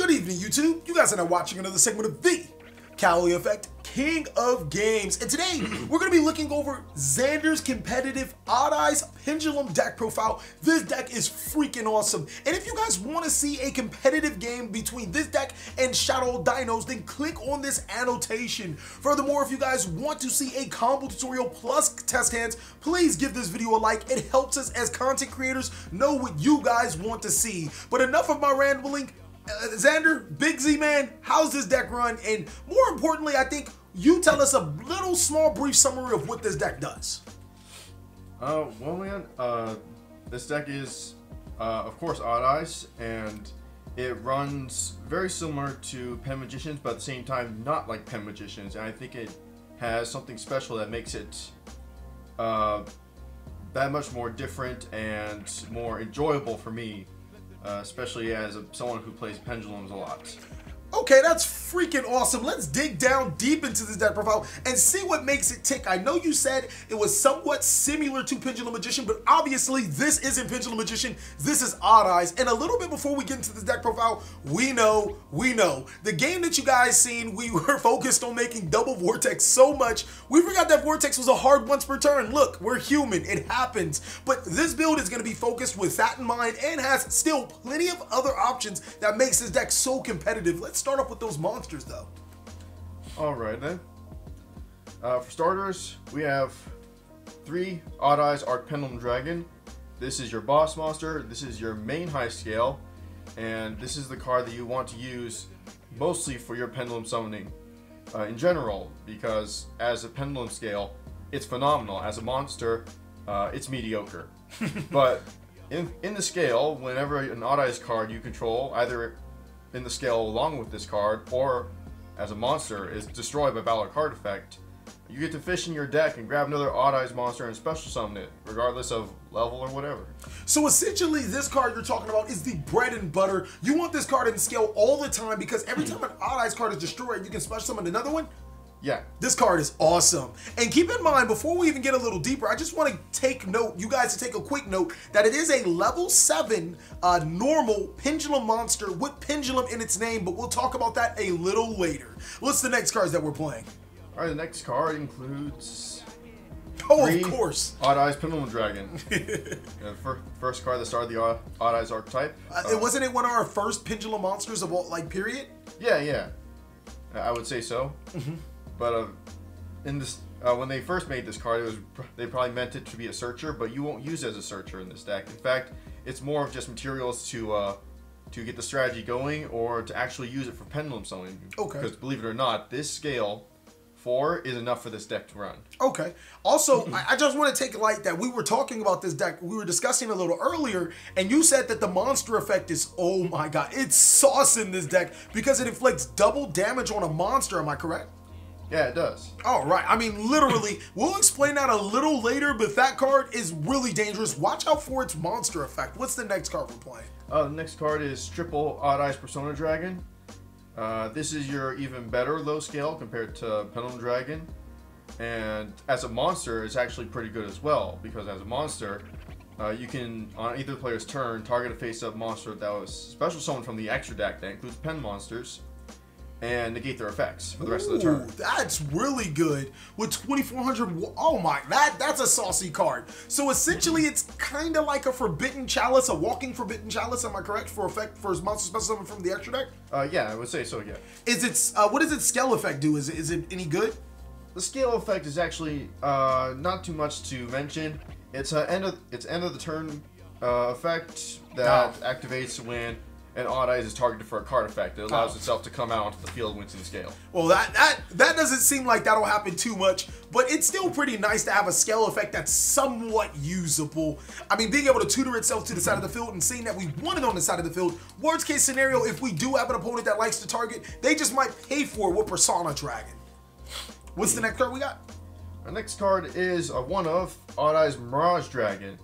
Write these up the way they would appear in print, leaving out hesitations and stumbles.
Good evening, YouTube. You guys are now watching another segment of TheCaliEffect, King of Games. And today, we're going to be looking over Xander's competitive Odd Eyes Pendulum deck profile. This deck is freaking awesome. And if you guys want to see a competitive game between this deck and Shadow Dinos, then click on this annotation. Furthermore, if you guys want to see a combo tutorial plus test hands, please give this video a like. It helps us as content creators know what you guys want to see. But enough of my rambling. Xander, Big Z man, how's this deck run? And more importantly, I think you tell us a little small brief summary of what this deck does. Well man, this deck is of course Odd Eyes, and it runs very similar to Pen Magicians, but at the same time not like Pen Magicians, and I think it has something special that makes it that much more different and more enjoyable for me. Especially as someone who plays pendulums a lot. Okay, that's freaking awesome. Let's dig down deep into this deck profile and see what makes it tick. I know you said it was somewhat similar to Pendulum Magician, but obviously this isn't Pendulum Magician. This is Odd Eyes. And a little bit before we get into this deck profile, we know. The game that you guys seen, we were focused on making double Vortex so much, we forgot that Vortex was a hard once per turn. Look, we're human. It happens. But this build is going to be focused with that in mind and has still plenty of other options that makes this deck so competitive. Let's start off with those monsters though. Alright then. For starters, we have 3 Odd Eyes Arc Pendulum Dragon. This is your boss monster, this is your main high scale, and this is the card that you want to use mostly for your pendulum summoning in general, because as a pendulum scale, it's phenomenal. As a monster, it's mediocre. But in the scale, whenever an Odd Eyes card you control, either in the scale along with this card or as a monster is destroyed by Valor card effect, you get to fish in your deck and grab another Odd Eyes monster and special summon it, regardless of level or whatever. So essentially, this card you're talking about is the bread and butter. You want this card in scale all the time because every time an Odd Eyes card is destroyed, you can special summon another one. Yeah. This card is awesome. And keep in mind, before we even get a little deeper, I just want to take note, you guys to take a quick note, that it is a level 7 normal pendulum monster with pendulum in its name, but we'll talk about that a little later. What's the next cards that we're playing? Alright, the next card includes... of course. Odd Eyes Pendulum Dragon. First card that started the Odd Eyes archetype. Wasn't it one of our first pendulum monsters of all, like, period? Yeah. I would say so. But in this, when they first made this card, they probably meant it to be a searcher, but you won't use it as a searcher in this deck. In fact, it's more of just materials to get the strategy going or to actually use it for pendulum summoning. Okay. Because believe it or not, this scale 4 is enough for this deck to run. Okay. Also, I just want to take light that we were talking about this deck. We were discussing a little earlier, and you said that the monster effect is, oh my god, it's sauce in this deck because it inflicts double damage on a monster. Am I correct? Yeah, it does. All right. I mean, literally, we'll explain that a little later, but that card is really dangerous. Watch out for its monster effect. What's the next card we're playing? The next card is Triple Odd Eyes Persona Dragon. This is your even better low scale compared to Pendulum Dragon. And as a monster, it's actually pretty good as well, because as a monster, you can, on either player's turn, target a face-up monster that was special summoned from the extra deck that includes pen monsters, and negate their effects for the rest of the turn. That's really good. With 2,400, oh my, that's a saucy card. So essentially, it's kind of like a Forbidden Chalice, a walking Forbidden Chalice. Am I correct for effect for monster special summon from the extra deck? Yeah, I would say so. Yeah. Is it what does its scale effect do? Is it any good? The scale effect is actually not too much to mention. It's end of the turn effect that activates when an Odd Eyes is targeted for a card effect. It allows itself to come out onto the field when it's in scale. Well, that doesn't seem like that'll happen too much, but it's still pretty nice to have a scale effect that's somewhat usable. I mean, being able to tutor itself to the side of the field and seeing that we want it on the side of the field. Worst case scenario, if we do have an opponent that likes to target, they just might pay for it with Persona Dragon. What's the next card we got? Our next card is one of Odd Eyes Mirage Dragon.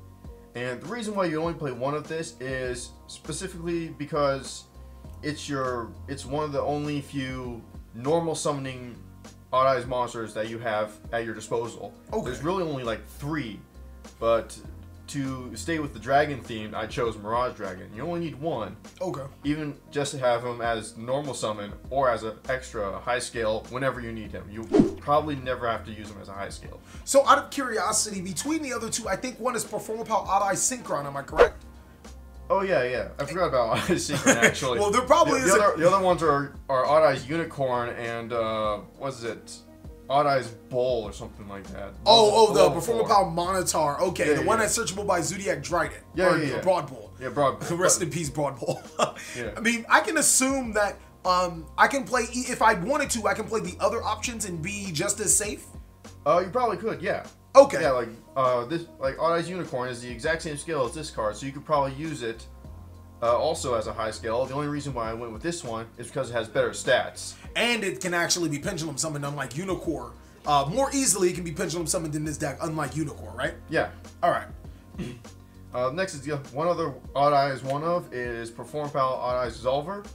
And the reason why you only play one of this is specifically because it's one of the only few normal summoning Odd Eyes monsters that you have at your disposal. Okay. There's really only like 3, but to stay with the dragon theme, I chose Mirage Dragon. You only need one. Okay. Even just to have him as normal summon or as an extra high scale whenever you need him. You probably never have to use him as a high scale. So out of curiosity, between the other two, I think one is Performapal Odd Eye Synchron, am I correct? Oh yeah. I forgot about Odd Eyes Synchron actually. Well, there probably is the other ones are Odd Eyes Unicorn and what is it? Odd Eyes Bull or something like that. The Performapal Monitor. Okay, the one that's searchable by Zodiac Dragon. Yeah. Broad Bull. Yeah, Broad Bull. Rest in peace, Broad Bull. Yeah. I mean, I can assume that I can play, if I wanted to, I can play the other options and be just as safe? You probably could, yeah. Okay. Yeah, like Odd Eyes Unicorn is the exact same scale as this card, so you could probably use it also as a high scale. The only reason why I went with this one is because it has better stats. And it can actually be Pendulum Summoned, unlike Unicorn. More easily, it can be Pendulum Summoned in this deck, unlike Unicorn, right? Yeah. Alright. Next is one other Odd Eyes is Performapal Odd Eyes Dissolver.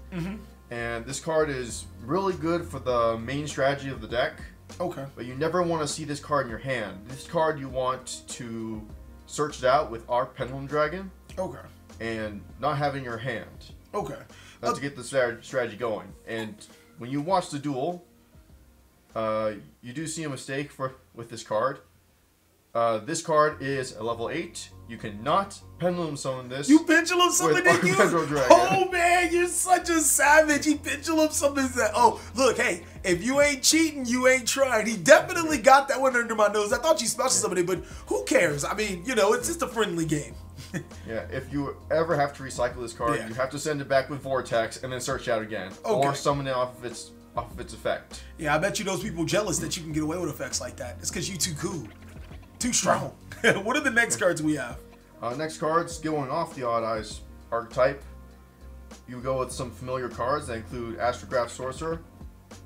And this card is really good for the main strategy of the deck. Okay. But you never want to see this card in your hand. This card you want to search it out with our Pendulum Dragon. Okay. And not having your hand. Okay. To get the strategy going. And when you watch the duel, you do see a mistake with this card. This card is a level 8. You cannot Pendulum Summon this. You Pendulum Summoned it, you? Dragon. Oh man, you're such a savage. He Pendulum Summons that. Oh, look, hey, if you ain't cheating, you ain't trying. He definitely got that one under my nose. I thought you special summoned it, but who cares? I mean, you know, it's just a friendly game. Yeah, if you ever have to recycle this card, you have to send it back with Vortex and then search out again. Okay. Or summon it off of its effect. Yeah, I bet you those people jealous that you can get away with effects like that. It's because you too cool. Too strong. What are the next cards we have? Next cards, going off the Odd Eyes archetype, you go with some familiar cards that include Astrograph Sorcerer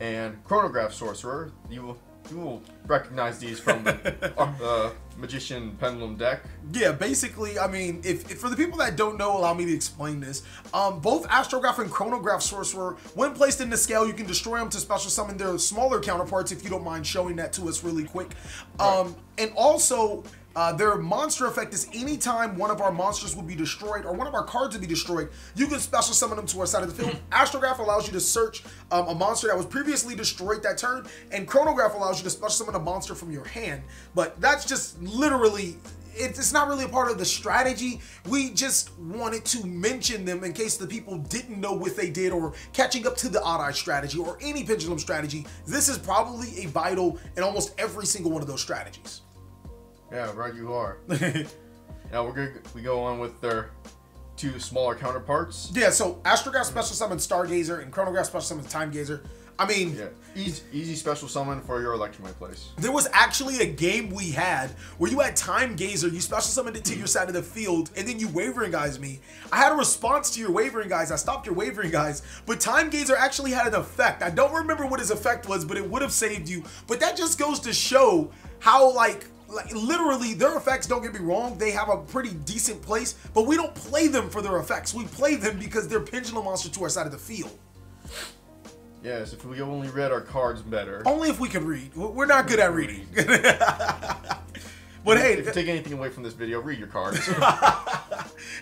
and Chronograph Sorcerer. You will recognize these from the Magician Pendulum deck. Yeah, basically, I mean, if for the people that don't know, allow me to explain this. Both Astrograph and Chronograph Sorcerer, when placed in the scale, you can destroy them to special summon their smaller counterparts, if you don't mind showing that to us really quick. Right. And also, their monster effect is anytime one of our monsters will be destroyed or one of our cards will be destroyed, you can special summon them to our side of the field. Astrograph allows you to search a monster that was previously destroyed that turn, and Chronograph allows you to special summon a monster from your hand. But that's just literally, it's not really a part of the strategy. We just wanted to mention them in case the people didn't know what they did or catching up to the Odd Eye strategy or any Pendulum strategy. This is probably a vital in almost every single one of those strategies. Yeah, right you are. Now we go on with their two smaller counterparts. Yeah, so Astrograph special summon Stargazer and Chronograph special summon Time Gazer. I mean, yeah, easy special summon for your Electromite place. There was actually a game we had where you had Time Gazer, you special summoned it to your side of the field, and then you Wavering Eyes me. I had a response to your Wavering Eyes. I stopped your Wavering Eyes, but Time Gazer actually had an effect. I don't remember what his effect was, but it would have saved you. But that just goes to show how, like literally, their effects, don't get me wrong, they have a pretty decent place, but we don't play them for their effects. We play them because they're Pendulum Monster to our side of the field. Yes, if we only read our cards better. Only if we can read. We're not good at reading. But hey, if you take anything away from this video, read your cards.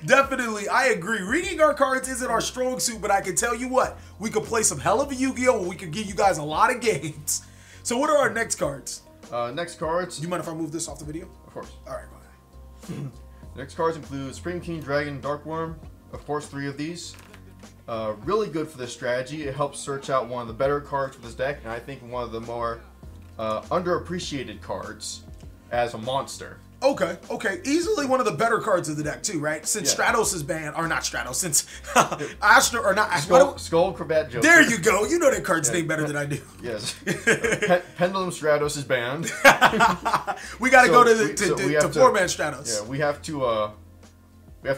Definitely, I agree. Reading our cards isn't our strong suit, but I can tell you what, we could play some hell of a Yu-Gi-Oh! And we could give you guys a lot of games. So what are our next cards? Next cards. Do you mind if I move this off the video? Of course. All right, go ahead. Next cards include Supreme King Dragon, Dark Worm. Of course, 3 of these. Really good for this strategy. It helps search out one of the better cards for this deck, and I think one of the more underappreciated cards as a monster. Okay, okay. Easily one of the better cards of the deck too, right? Since Stratos is banned, or not Stratos, since Astro, or not Skull Cravat Joker. There you go. You know that card's name better than I do. Yes. Pendulum Stratos is banned. We got to go to the four-man Stratos. Yeah, we have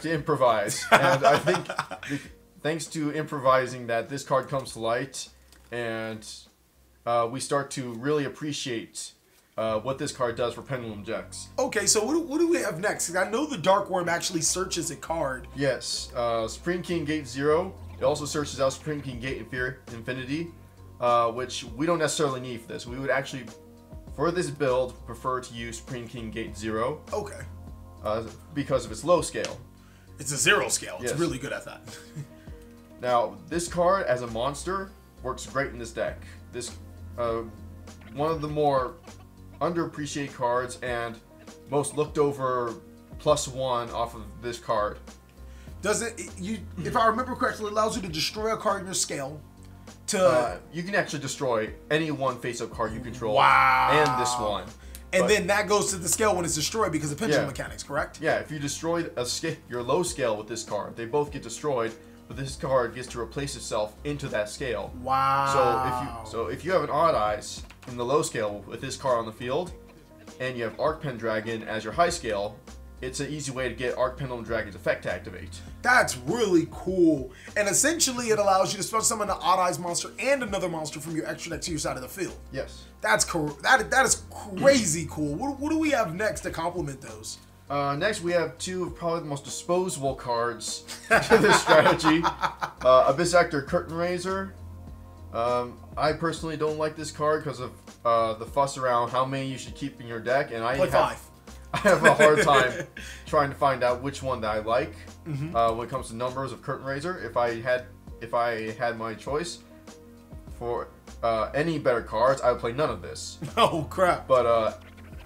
to improvise, and I think thanks to improvising that this card comes to light, and we start to really appreciate what this card does for Pendulum decks. Okay, so what do we have next? 'Cause I know the Dark Worm actually searches a card. Yes, Supreme King Gate 0. It also searches out Supreme King Gate Infinity, which we don't necessarily need for this. We would actually, for this build, prefer to use Supreme King Gate 0. Okay. because of its low scale. It's a 0 scale. It's Yes. really good at that. Now, this card as a monster works great in this deck. This one of the more underappreciated cards and most looked over +1 off of this card. Does it? If I remember correctly, it allows you to destroy a card in your scale. You can actually destroy any one face-up card you control. Wow. And this one. And then that goes to the scale when it's destroyed because of pendulum Yeah. mechanics, correct? Yeah, if you destroy your low scale with this card, they both get destroyed, but this card gets to replace itself into that scale. Wow. So if you have an Odd Eyes in the low scale with this card on the field, and you have Pendulum Dragon as your high scale, it's an easy way to get Pendulum Dragon's effect to activate. That's really cool. And essentially, it allows you to special summon an Odd Eyes monster and another monster from your extra deck to your side of the field. Yes. That's cool. That is crazy cool. What do we have next to complement those? Next, we have two of probably the most disposable cards to this strategy. Abyss Actor Curtain Raiser. I personally don't like this card because of the fuss around how many you should keep in your deck, and I have a hard time trying to find out which one that I like when it comes to numbers of Curtain Raiser. If I had my choice for any better cards, I would play none of this. Oh crap! But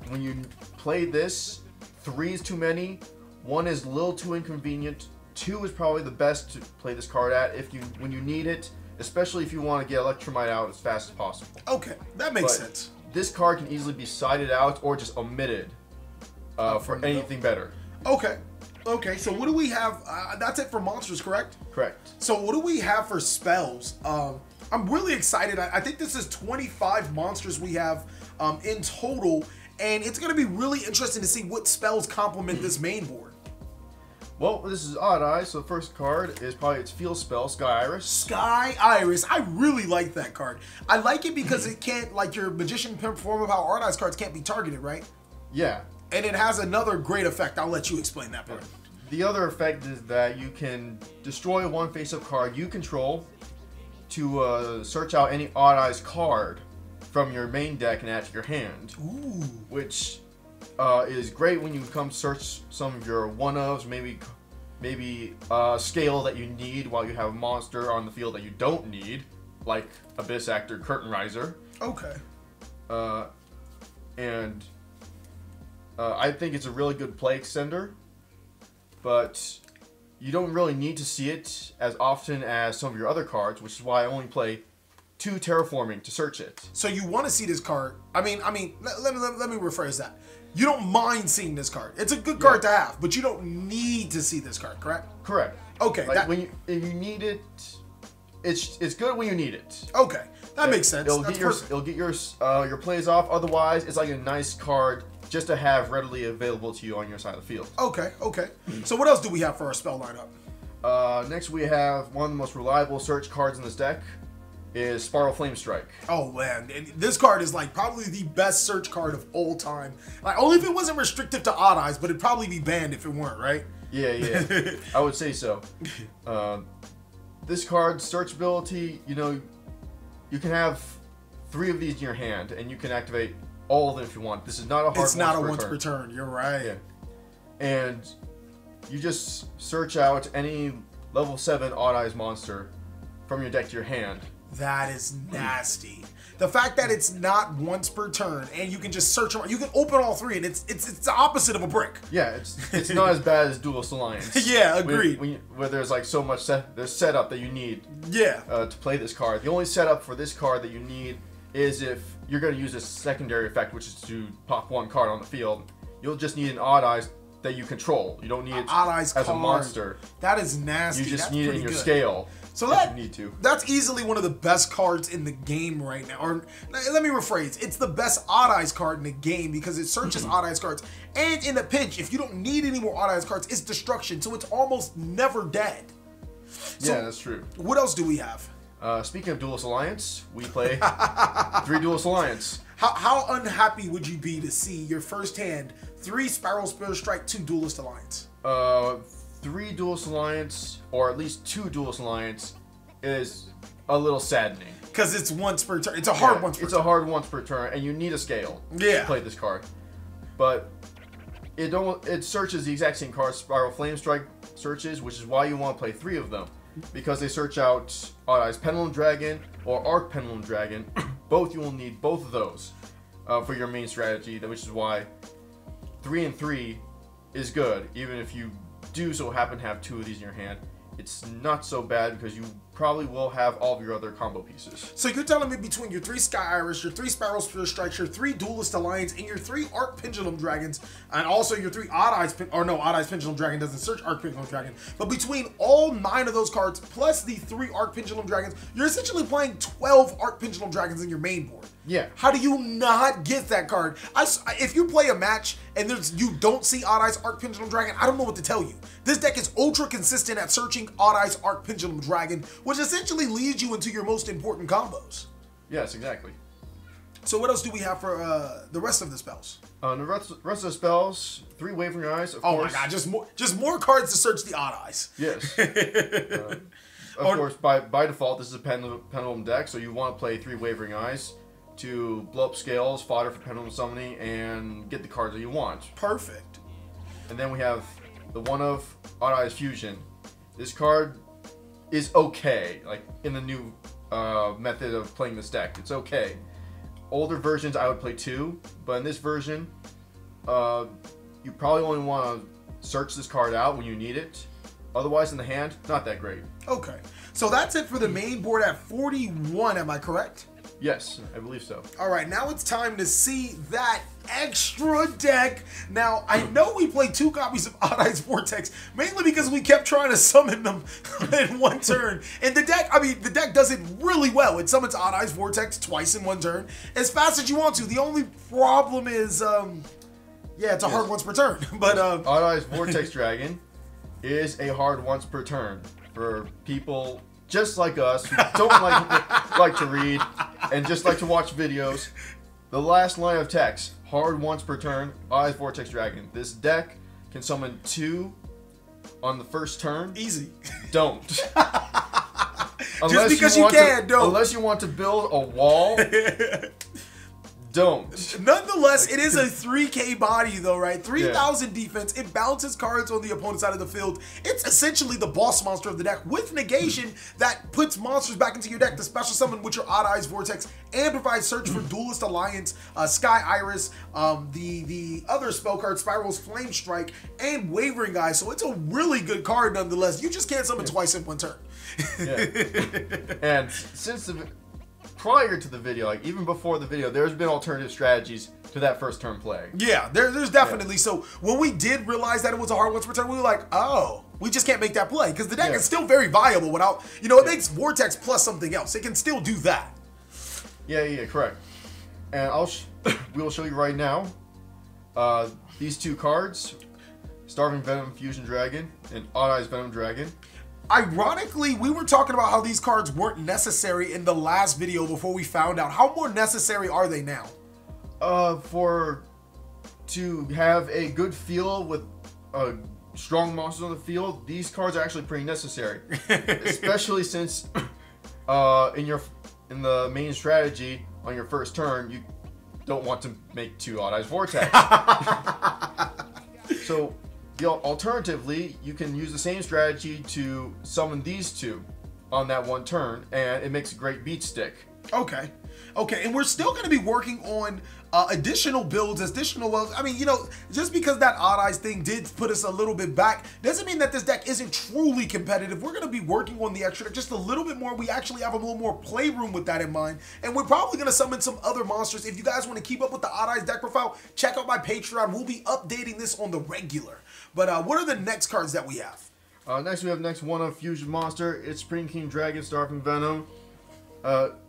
when you play this, 3 is too many, 1 is a little too inconvenient, 2 is probably the best to play this card at when you need it, especially if you want to get Electromite out as fast as possible. Okay, that makes sense. This card can easily be sided out or just omitted for anything better. Okay. So what do we have? That's it for monsters, correct? Correct. So what do we have for spells? I'm really excited. I think this is 25 monsters we have in total, and it's going to be really interesting to see what spells complement this main board. Well, this is Odd Eyes, so the first card is probably its field spell, Sky Iris. Sky Iris. I really like that card. I like it because it can't, like your Magician form of how Odd Eyes cards can't be targeted, right? Yeah. And it has another great effect. I'll let you explain that part. The other effect is that you can destroy one face-up card you control to search out any Odd Eyes card from your main deck and add to your hand. Ooh. Which is great when you come search some of your one-ofs, maybe scale that you need while you have a monster on the field that you don't need, like Abyss Actor Curtain Raiser. Okay. And I think it's a really good play extender, but you don't really need to see it as often as some of your other cards, which is why I only play 2 Terraforming to search it. So you want to see this card? I mean, let me rephrase that. You don't mind seeing this card. It's a good card to have, but you don't need to see this card, correct? Correct. Okay. Like if you need it, it's good when you need it. Okay, that makes sense. It'll get your plays off. Otherwise, it's like a nice card just to have readily available to you on your side of the field. Okay. So what else do we have for our spell lineup? Next, we have one of the most reliable search cards in this deck. Is Spiral Flame Strike. Oh man, and this card is like probably the best search card of all time. Like only if it wasn't restricted to Odd Eyes, but it'd probably be banned if it weren't, right? Yeah, I would say so. This card's searchability, you can have 3 of these in your hand, and you can activate all of them if you want. This is not a hard. It's not a once per turn. You're right. Yeah. And you just search out any level 7 Odd Eyes monster from your deck to your hand. That is nasty. The fact that it's not once per turn and you can just search around, you can open all 3 and it's the opposite of a brick. Yeah, it's not as bad as Duelist Alliance. Yeah, agreed. Where there's like so much there's setup that you need. Yeah. To play this card. The only setup for this card that you need is if you're going to use a secondary effect, which is to pop 1 card on the field. You'll just need an Odd Eyes that you control. You don't need it Odd Eyes as card. A monster. That is nasty. You just That's need it in your good. scale. So that's easily one of the best cards in the game right now. Or let me rephrase. It's the best Odd Eyes card in the game because it searches Odd Eyes cards. And in a pinch, if you don't need any more Odd Eyes cards, it's destruction. So it's almost never dead. So yeah, that's true. What else do we have? Speaking of Duelist Alliance, we play 3 Duelist Alliance. How unhappy would you be to see your first hand 3 Spiral Spear Strike, 2 Duelist Alliance? 3 Duelist Alliance, or at least 2 Duelist Alliance, is a little saddening. Because it's once per turn. It's a hard once per turn. It's a hard once per turn, and you need a scale to play this card. But it searches the exact same cards Spiral Flame Strike searches, which is why you want to play 3 of them. Because they search out Odd Eyes Pendulum Dragon or Arc Pendulum Dragon. Both, you will need both of those for your main strategy, which is why 3 and 3 is good. Even if you do so happen to have 2 of these in your hand, it's not so bad because you probably will have all of your other combo pieces. So you're telling me between your 3 Sky Iris, your 3 Spiral Spirit Strikes, your 3 Duelist Alliance, and your 3 Arc Pendulum Dragons, and also your 3 Odd Eyes, Odd Eyes Pendulum Dragon doesn't search Arc Pendulum Dragon, but between all 9 of those cards plus the 3 Arc Pendulum Dragons, you're essentially playing 12 Arc Pendulum Dragons in your main board. Yeah. How do you not get that card? If you play a match and you don't see Odd Eyes Arc Pendulum Dragon, I don't know what to tell you. This deck is ultra consistent at searching Odd Eyes Arc Pendulum Dragon, which essentially leads you into your most important combos. Yes, exactly. So what else do we have for the rest of the spells? The rest of the spells, 3 Wavering Eyes, of course. Oh my god, just more cards to search the Odd Eyes. Yes. Of course, by default, this is a Pendulum deck, so you want to play 3 Wavering Eyes to blow up scales, fodder for Pendulum Summoning, and get the cards that you want. Perfect. And then we have the one of Odd Eyes Fusion. This card is okay, like in the new method of playing this deck. It's okay. Older versions I would play 2, but in this version, you probably only want to search this card out when you need it. Otherwise, in the hand, not that great. Okay, so that's it for the main board at 41, am I correct? Yes, I believe so. All right, now it's time to see that extra deck. Now, I know we played 2 copies of Odd Eyes Vortex, mainly because we kept trying to summon them in one turn. And the deck does it really well. It summons Odd Eyes Vortex twice in one turn, as fast as you want to. The only problem is, yeah, it's a hard once per turn. But Odd Eyes Vortex Dragon is a hard once per turn for people just like us who don't like to read and just like to watch videos. The last line of text, hard once per turn, Odd Eyes Vortex Dragon. This deck can summon 2 on the first turn. Easy. Don't. Just because you can, don't. Unless you want to build a wall. Don't. Nonetheless, it is a 3K body though, right? 3,000 defense. It bounces cards on the opponent's side of the field. It's essentially the boss monster of the deck with negation that puts monsters back into your deck to special summon with your Odd Eyes Vortex and provide search for Duelist Alliance, Sky Iris, the other spell card, Spiral's Flame Strike, and Wavering Eyes. So it's a really good card nonetheless. You just can't summon twice in one turn. And since prior to the video, like even before the video, there's been alternative strategies to that first turn play. Yeah, there's definitely. So when we did realize that it was a hard once per turn, we were like, oh, we just can't make that play because the deck is still very viable without, it makes Vortex plus something else. It can still do that. Yeah, correct. And we will show you right now these 2 cards, Starving Venom Fusion Dragon and Odd Eyes Venom Dragon. Ironically, we were talking about how these cards weren't necessary in the last video before we found out. How more necessary are they now? To have a good feel with strong monsters on the field, these cards are actually pretty necessary. Especially since in the main strategy on your first turn, you don't want to make 2 Odd Eyes Vortex. So alternatively, you can use the same strategy to summon these 2 on that one turn, and it makes a great beat stick. Okay, and we're still going to be working on additional builds, just because that Odd Eyes thing did put us a little bit back, doesn't mean that this deck isn't truly competitive. We're going to be working on the extra deck just a little bit more. We actually have a little more playroom with that in mind, and we're probably going to summon some other monsters. If you guys want to keep up with the Odd Eyes deck profile, check out my Patreon. We'll be updating this on the regular. But what are the next cards that we have? Next we have one of Fusion Monster. It's Spring King Dragon, Starving Venom.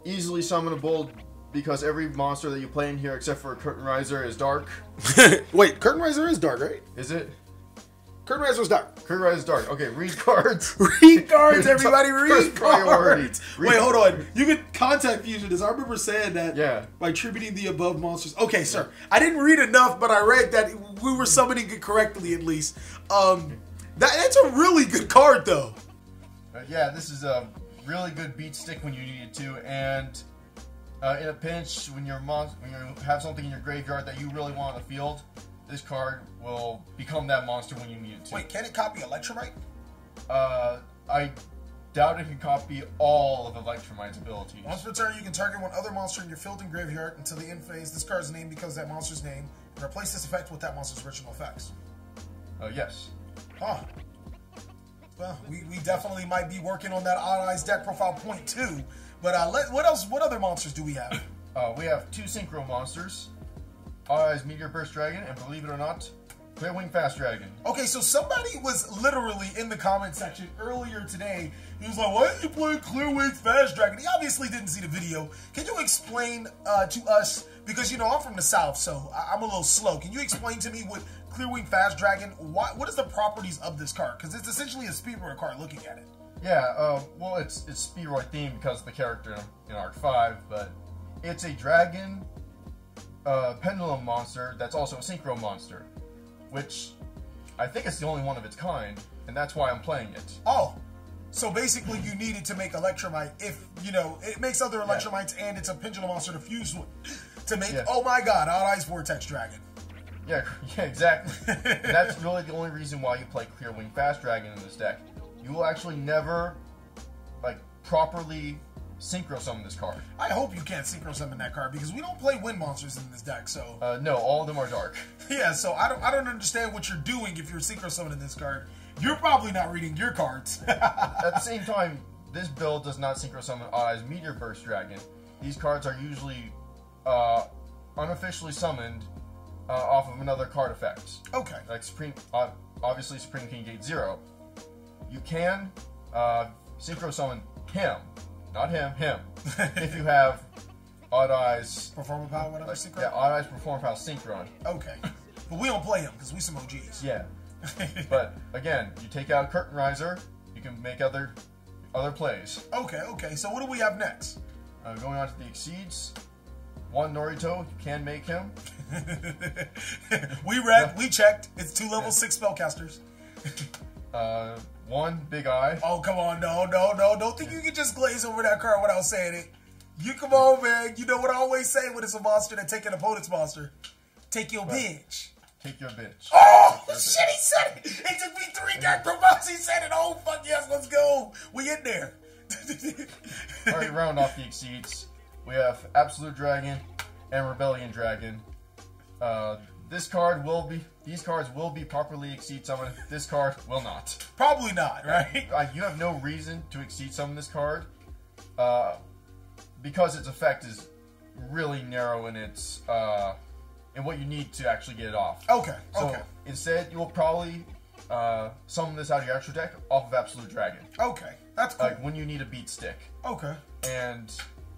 Easily summonable because every monster that you play in here except for Curtain Riser is dark. Wait, Curtain Riser is dark, right? Is it? Curtain Riser is dark. Curtain Riser is dark. Okay, read cards. Read cards, everybody. Read cards. Wait, hold on. You can contact Fusion. I remember saying that. Yeah. By attributing the above monsters. Okay, sir. I didn't read enough, but I read that we were summoning it correctly at least. That's a really good card, though. Yeah, this is a really good beat stick when you need it to, and in a pinch when you have something in your graveyard that you really want on the field, this card will become that monster when you need it to. Wait, can it copy Electromite? I doubt it can copy all of Electromite's abilities. Once per turn, you can target one other monster in your field and graveyard until the end phase. This card's name becomes that monster's name, and replace this effect with that monster's original effects. Yes. Huh. Well, we definitely might be working on that Odd Eyes deck profile point too. But what else? What other monsters do we have? We have 2 synchro monsters. Odd Eyes Meteor Burst Dragon, and believe it or not, Clear Wing Fast Dragon. Okay, so somebody was literally in the comment section earlier today. He was like, why are you playing Clear Wing Fast Dragon? He obviously didn't see the video. Can you explain to us, because, you know, I'm from the South, so I'm a little slow. Can you explain to me what Clear Wing Fast Dragon, what is the properties of this card? Because it's essentially a Speedrun card looking at it. Yeah, well, it's Speedrun themed because of the character in Arc 5, but it's a dragon pendulum monster that's also a synchro monster, which I think is the only one of its kind, and that's why I'm playing it. Oh, so basically you need it to make Electromite if, you know, it makes other Electromites and it's a pendulum monster to fuse with to make, oh my god, Odd Eyes Vortex Dragon. Yeah, exactly. That's really the only reason why you play Clear Wing Fast Dragon in this deck. You will actually never, like, properly synchro summon this card. I hope you can't synchro summon that card because we don't play wind monsters in this deck, so... no, all of them are dark. Yeah, so I don't understand what you're doing if you're synchro summoning this card. You're probably not reading your cards. At the same time, this build does not synchro summon Odd Eyes Meteor Burst Dragon. These cards are usually unofficially summoned off of another card effect. Okay. Like obviously Supreme King Gate 0. You can synchro summon him. Not him, him. If you have Odd Eyes... Performance Power, whatever, synchro? Yeah, Odd Eyes Performance Power Synchron. Okay. But we don't play him, because we some OGs. Yeah. But, again, you take out Curtain Riser, you can make other plays. Okay, okay. So what do we have next? Going on to the Exceeds. 1 Norito, you can make him. We checked. It's 2 level 6 spellcasters. 1 Big Eye. Oh, come on. No. Don't think you can just glaze over that card without saying it. You come on, man. You know what I always say when it's a monster that take an opponent's monster. Take your bitch. Take your bitch. Oh, shit, he said it. It took me 3 deck profiles. He said it. Oh, fuck yes, let's go. We in there. Alright, round off the Exceeds. We have Absolute Dragon and Rebellion Dragon. These cards will be properly Exceed summoned. This card will not. Probably not, right? You have no reason to Exceed summon this card, because its effect is really narrow in its in what you need to actually get it off. Okay. So okay. Instead, you will probably summon this out of your extra deck off of Absolute Dragon. Okay, that's cool. Like when you need a beat stick. Okay. And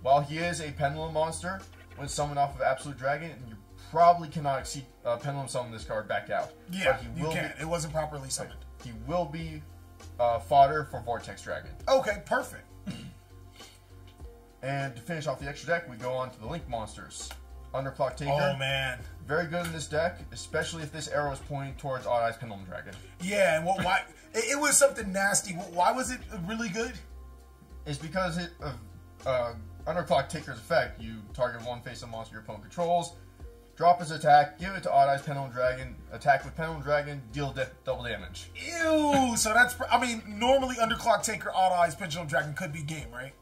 while he is a pendulum monster, when summoned off of Absolute Dragon, you probably cannot exceed pendulum summon this card back out. Yeah, you can't. It wasn't properly summoned. He will be fodder for Vortex Dragon. Okay, perfect. And to finish off the extra deck, we go on to the Link monsters. Underclock Taker. Oh man. Very good in this deck, especially if this arrow is pointing towards Odd Eyes Pendulum Dragon. Yeah, and why? It was something nasty. Why was it really good? It's because Underclock Taker's effect. You target one face-up monster your opponent controls, drop his attack, give it to Odd Eyes Pendulum Dragon, attack with Pendulum Dragon, deal double damage. Ew! So that's, I mean, normally Underclock Taker, Odd Eyes Pendulum Dragon could be game, right?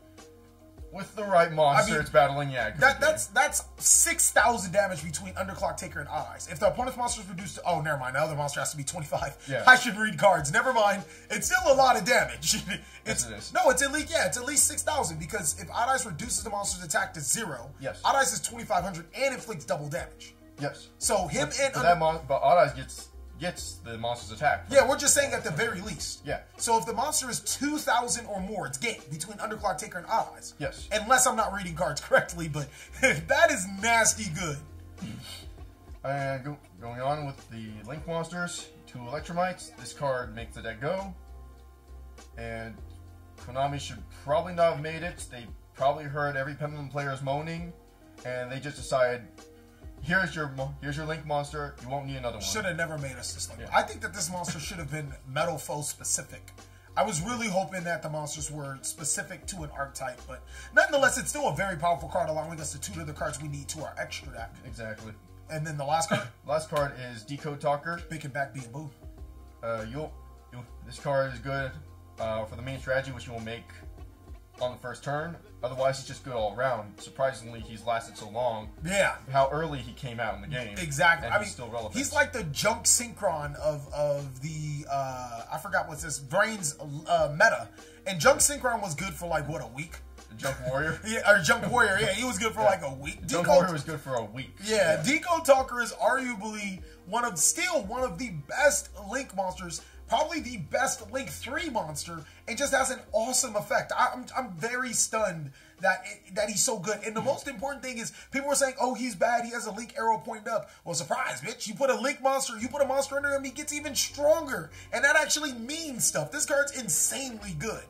With the right monster, it's battling, yeah. That's 6,000 damage between Underclock Taker and Odd Eyes. If the opponent's monster is reduced to, oh, never mind, the other monster has to be 25. Yeah. I should read cards. Never mind. It's still a lot of damage. Yes, it is. No, it's at least 6,000 because if Odd Eyes reduces the monster's attack to 0, yes. Odd Eyes is 2,500 and inflicts double damage. Yes. So him but Odd Eyes gets the monster's attack. Yeah, we're just saying at the very least. Yeah. So if the monster is 2,000 or more, it's game between Underclock Taker and Odd Eyes. Yes. Unless I'm not reading cards correctly, but that is nasty good. And going on with the Link monsters, 2 Electromites. This card makes the deck go. And Konami should probably not have made it. They probably heard every Pendulum player's moaning, and they just decided, here's your Link monster. You won't need another one. Should have never made us this Link. Yeah. I think that this monster should have been Metal Foe specific. I was really hoping that the monsters were specific to an archetype, but nonetheless, it's still a very powerful card, allowing us to tutor the cards we need to our extra deck. Exactly. And then the last card? Last card is Decode Talker. Big and back being boo. This card is good for the main strategy, which you will make on the first turn. Otherwise, it's just good all around. Surprisingly, he's lasted so long. Yeah. How early he came out in the game. Exactly. And he's still relevant. He's like the Junk Synchron of the, I forgot what's this, Brains meta. And Junk Synchron was good for like, what, a week? Junk Warrior? Yeah, or Junk Warrior. Yeah, he was good for like a week. Junk Warrior was good for a week. Yeah, Decode Talker is arguably one of the best Link monsters, probably the best Link 3 monster, and just has an awesome effect. I'm very stunned that he's so good. And the most important thing is, people were saying, oh, he's bad, he has a Link arrow pointed up. Well, surprise, bitch. You put a Link monster, you put a monster under him, he gets even stronger. And that actually means stuff. This card's insanely good.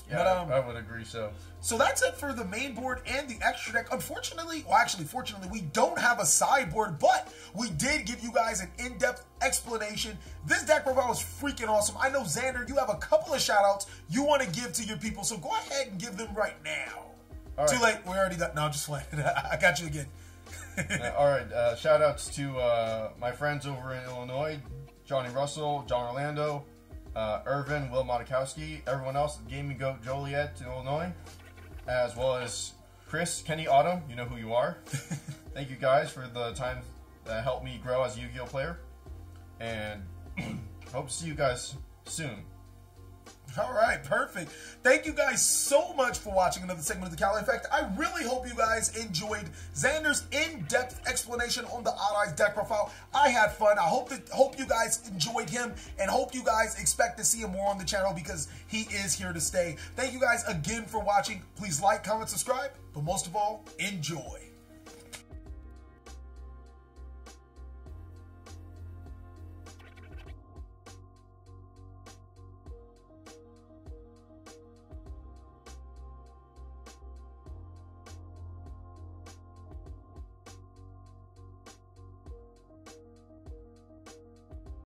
Yeah, but, I would agree so. So that's it for the main board and the extra deck. Unfortunately, well actually fortunately, we don't have a sideboard, but we did give you guys an in-depth explanation. This deck profile is freaking awesome. I know, Xander, you have a couple of shout-outs you want to give to your people, so go ahead and give them right now. All right. Too late, we already got, no, I'm just playing. I got you again. Alright, shout-outs to my friends over in Illinois, Johnny Russell, John Orlando, Irvin, Will Monikowski, everyone else, Gaming Goat Joliet in Illinois, as well as Chris, Kenny Autumn, you know who you are. Thank you guys for the time that helped me grow as a Yu-Gi-Oh player, and hope to see you guys soon. All right, perfect. Thank you guys so much for watching another segment of the TheCaliEffect. I really hope you guys enjoyed Xander's in-depth explanation on the Odd Eyes deck profile. I had fun. I hope you guys enjoyed him, and hope you guys expect to see him more on the channel because he is here to stay. Thank you guys again for watching. Please like, comment, subscribe, but most of all, enjoy.